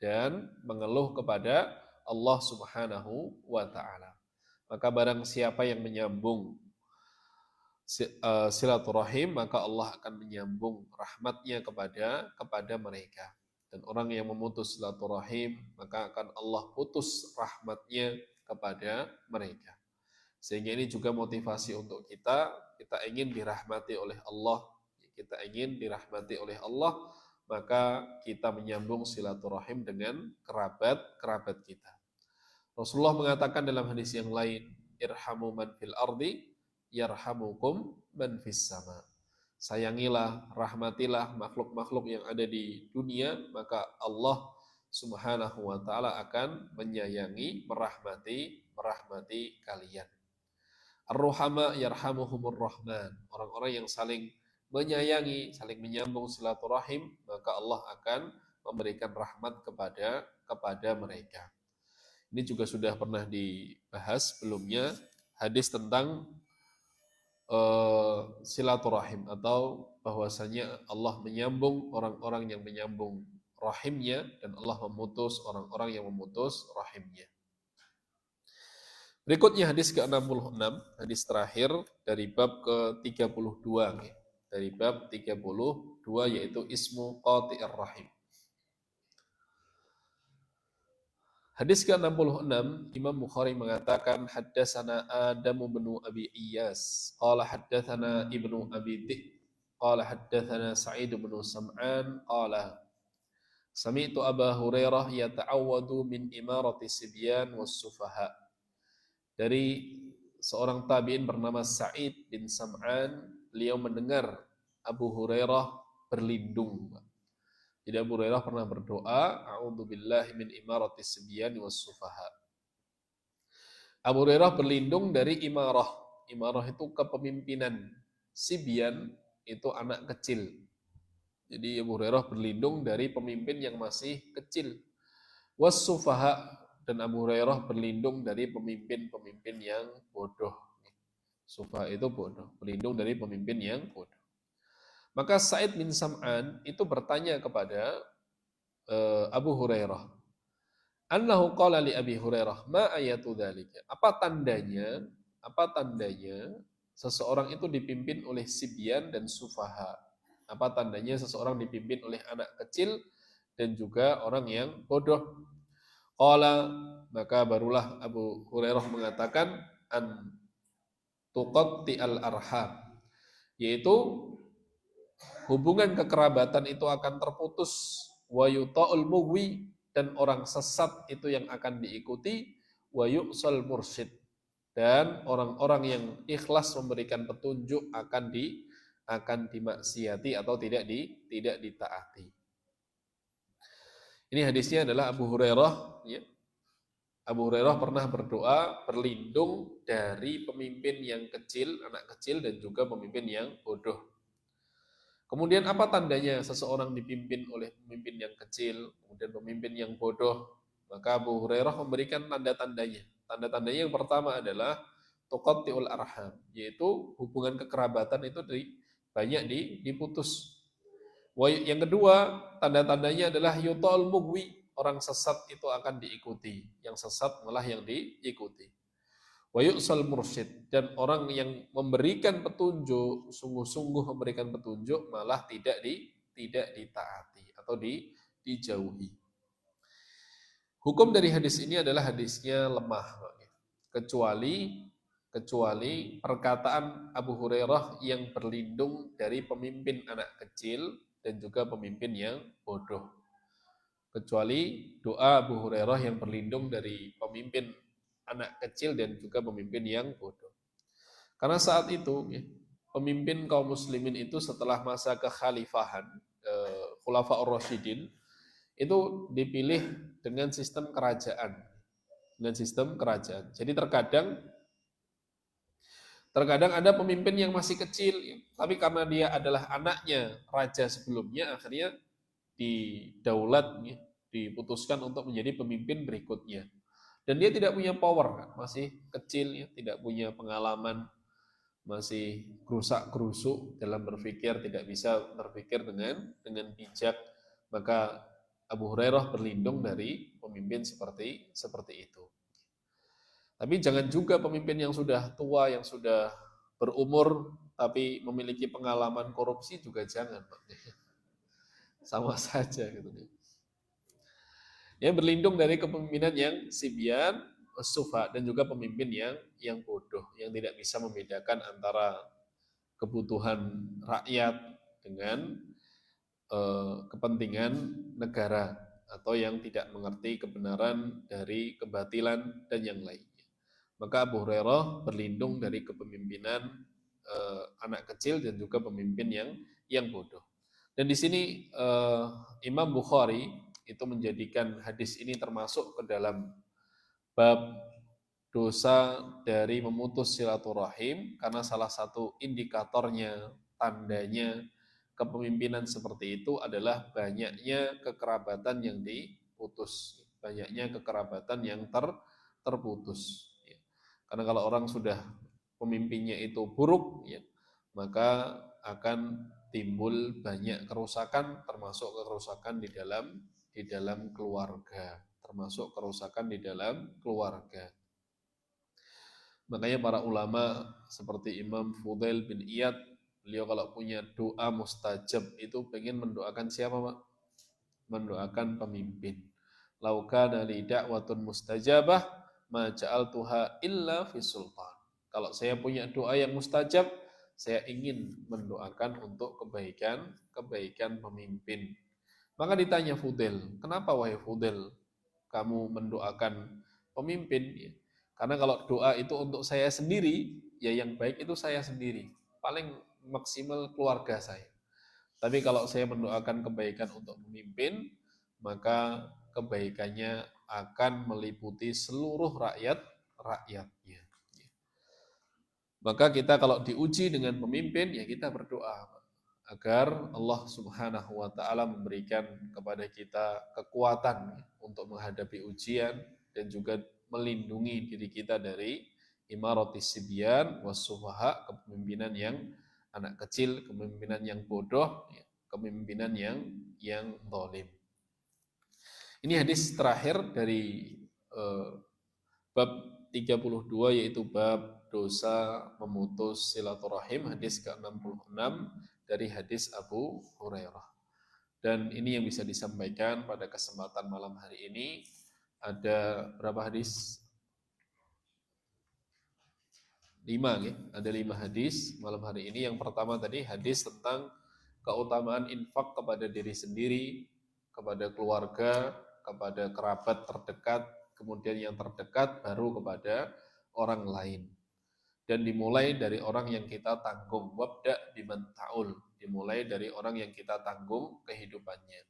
Speaker 1: dan mengeluh kepada Allah Subhanahu wa taala. Maka barang siapa yang menyambung silaturahim, maka Allah akan menyambung rahmatnya kepada mereka. Dan orang yang memutus silaturahim, maka akan Allah putus rahmatnya kepada mereka. Sehingga ini juga motivasi untuk kita ingin dirahmati oleh Allah, kita ingin dirahmati oleh Allah, maka kita menyambung silaturahim dengan kerabat kita. Rasulullah mengatakan dalam hadis yang lain, irhamu man fil ardi yarhamukum man fis sama. Sayangilah, rahmatilah makhluk-makhluk yang ada di dunia, maka Allah Subhanahu wa taala akan menyayangi, merahmati kalian. Ar-ruhama yarhamuhumur rahman. Orang-orang yang saling menyayangi, saling menyambung silaturahim, maka Allah akan memberikan rahmat kepada mereka. Ini juga sudah pernah dibahas sebelumnya, hadis tentang silaturahim, atau bahwasanya Allah menyambung orang-orang yang menyambung rahimnya dan Allah memutus orang-orang yang memutus rahimnya. Berikutnya hadis ke-66, hadis terakhir dari bab ke-32. Dari bab 32 yaitu ismu qati'ir rahim. Hadis ke-66, Imam Bukhari mengatakan haddatsana Adam bin Abi Iyas, qala haddatsana Ibnu Abi Dhib, qala haddatsana Sa'id bin Sam'an, qala sami'tu Aba Hurairah yata'awwadu min imarati sibyan was sufaha. Dari seorang tabi'in bernama Sa'id bin Sam'an, beliau mendengar Abu Hurairah berlindung. Jadi Abu Hurairah pernah berdoa, a'udzubillahi min imaratis sibyan was sufaha. Abu Hurairah berlindung dari imarah. Imarah itu kepemimpinan. Sibyan itu anak kecil. Jadi Abu Hurairah berlindung dari pemimpin yang masih kecil. Was sufaha, dan Abu Hurairah berlindung dari pemimpin-pemimpin yang bodoh. Sufaha itu bodoh, berlindung dari pemimpin yang bodoh. Maka Sa'id bin Sam'an itu bertanya kepada Abu Hurairah, annahu qala li Abi Hurairah, ma ayatu dzalika? Apa tandanya seseorang itu dipimpin oleh sibyan dan sufaha? Apa tandanya seseorang dipimpin oleh anak kecil dan juga orang yang bodoh? Qala, maka barulah Abu Hurairah mengatakan an tuqatti al-arham, yaitu hubungan kekerabatan itu akan terputus, wa yuta'ul mughwi, dan orang sesat itu yang akan diikuti, wa yu'sal mursyid, dan orang-orang yang ikhlas memberikan petunjuk akan dimaksiati atau tidak ditaati. Ini hadisnya adalah Abu Hurairah, ya. Abu Hurairah pernah berdoa berlindung dari pemimpin yang kecil, anak kecil, dan juga pemimpin yang bodoh. Kemudian apa tandanya seseorang dipimpin oleh pemimpin yang kecil, kemudian pemimpin yang bodoh? Maka Abu Hurairah memberikan tanda-tandanya. Tanda-tandanya yang pertama adalah tuqatti'ul arham, yaitu hubungan kekerabatan itu banyak diputus. Yang kedua, tanda-tandanya adalah yuta'ul mughwi, orang sesat itu akan diikuti. Yang sesat malah yang diikuti. Wa yu'sal mursyid, dan orang yang memberikan petunjuk, sungguh-sungguh memberikan petunjuk, malah tidak ditaati atau dijauhi. Hukum dari hadis ini adalah hadisnya lemah, kecuali perkataan Abu Hurairah yang berlindung dari pemimpin anak kecil dan juga pemimpin yang bodoh. Kecuali doa Abu Hurairah yang berlindung dari pemimpin anak kecil dan juga pemimpin yang bodoh. Karena saat itu pemimpin kaum muslimin itu setelah masa kekhalifahan Khulafaur Rasyidin itu dipilih dengan sistem kerajaan. Jadi terkadang ada pemimpin yang masih kecil, tapi karena dia adalah anaknya raja sebelumnya, akhirnya didaulat, diputuskan untuk menjadi pemimpin berikutnya. Dan dia tidak punya power, masih kecil, tidak punya pengalaman, masih gerusak-gerusuk dalam berpikir, tidak bisa berpikir dengan bijak. Maka Abu Hurairah berlindung dari pemimpin seperti itu. Tapi jangan juga pemimpin yang sudah tua, yang sudah berumur, tapi memiliki pengalaman korupsi juga jangan. Sama saja gitu. Yang berlindung dari kepemimpinan yang sibyan, sufa, dan juga pemimpin yang bodoh, yang tidak bisa membedakan antara kebutuhan rakyat dengan kepentingan negara, atau yang tidak mengerti kebenaran dari kebatilan dan yang lainnya. Maka Abu Hurairah berlindung dari kepemimpinan anak kecil dan juga pemimpin yang bodoh. Dan di sini Imam Bukhari itu menjadikan hadis ini termasuk ke dalam bab dosa dari memutus silaturahim, karena salah satu indikatornya, tandanya kepemimpinan seperti itu adalah banyaknya kekerabatan yang diputus, banyaknya kekerabatan yang terputus. Karena kalau orang sudah pemimpinnya itu buruk, maka akan timbul banyak kerusakan, termasuk kerusakan di dalam keluarga, Makanya para ulama seperti Imam Fudail bin Iyad, beliau kalau punya doa mustajab itu pengen mendoakan siapa, Pak? Mendoakan pemimpin. Lau kana li da'watun mustajabah ma ja'altuha illa fi sultan. Kalau saya punya doa yang mustajab, saya ingin mendoakan untuk kebaikan pemimpin. Maka ditanya Fudail, kenapa wahai Fudail kamu mendoakan pemimpin? Karena kalau doa itu untuk saya sendiri, ya yang baik itu saya sendiri. Paling maksimal keluarga saya. Tapi kalau saya mendoakan kebaikan untuk pemimpin, maka kebaikannya akan meliputi seluruh rakyatnya. Maka kita kalau diuji dengan pemimpin, ya kita berdoa agar Allah Subhanahu wa taala memberikan kepada kita kekuatan untuk menghadapi ujian dan juga melindungi diri kita dari imaratis sibyan wasufaha, kepemimpinan yang anak kecil, kepemimpinan yang bodoh, kepemimpinan yang zalim. Ini hadis terakhir dari bab 32, yaitu bab dosa memutus silaturahim, hadis ke-66 dari hadis Abu Hurairah. Dan ini yang bisa disampaikan pada kesempatan malam hari ini. Ada berapa hadis? 5 ya. Ada 5 hadis malam hari ini. Yang pertama tadi hadis tentang keutamaan infak kepada diri sendiri, kepada keluarga, kepada kerabat terdekat, kemudian yang terdekat baru kepada orang lain. Dan dimulai dari orang yang kita tanggung. Wabda biman ta'ul. Dimulai dari orang yang kita tanggung kehidupannya.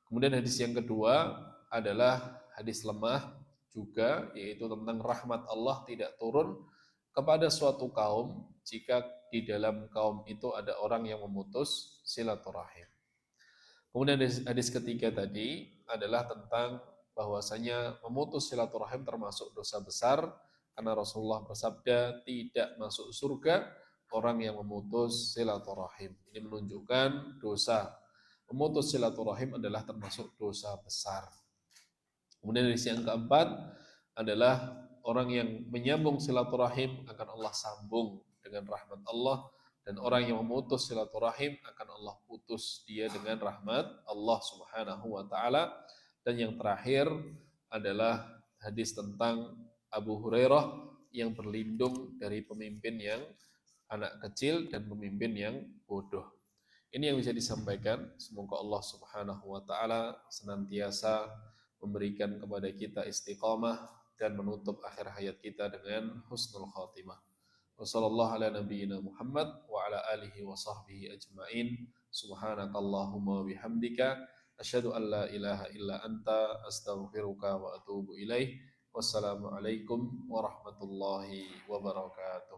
Speaker 1: Kemudian hadis yang kedua adalah hadis lemah juga, yaitu tentang rahmat Allah tidak turun kepada suatu kaum jika di dalam kaum itu ada orang yang memutus silaturahim. Kemudian hadis ketiga tadi adalah tentang bahwasanya memutus silaturahim termasuk dosa besar, karena Rasulullah bersabda tidak masuk surga orang yang memutus silaturahim. Ini menunjukkan dosa memutus silaturahim adalah termasuk dosa besar. Kemudian hadis yang keempat adalah orang yang menyambung silaturahim akan Allah sambung dengan rahmat Allah, dan orang yang memutus silaturahim akan Allah putus dia dengan rahmat Allah Subhanahu wa taala. Dan yang terakhir adalah hadis tentang Abu Hurairah yang berlindung dari pemimpin yang anak kecil dan pemimpin yang bodoh. Ini yang bisa disampaikan. Semoga Allah Subhanahu wa taala senantiasa memberikan kepada kita istiqamah dan menutup akhir hayat kita dengan husnul khatimah. Wassallallahu ala nabiyyina Muhammad wa ala alihi wa sahbihi ajmain. Subhanakallahumma wa bihamdika asyhadu an la ilaha illa anta astaghfiruka wa atubu ilaih. Wassalamualaikum warahmatullahi wabarakatuh.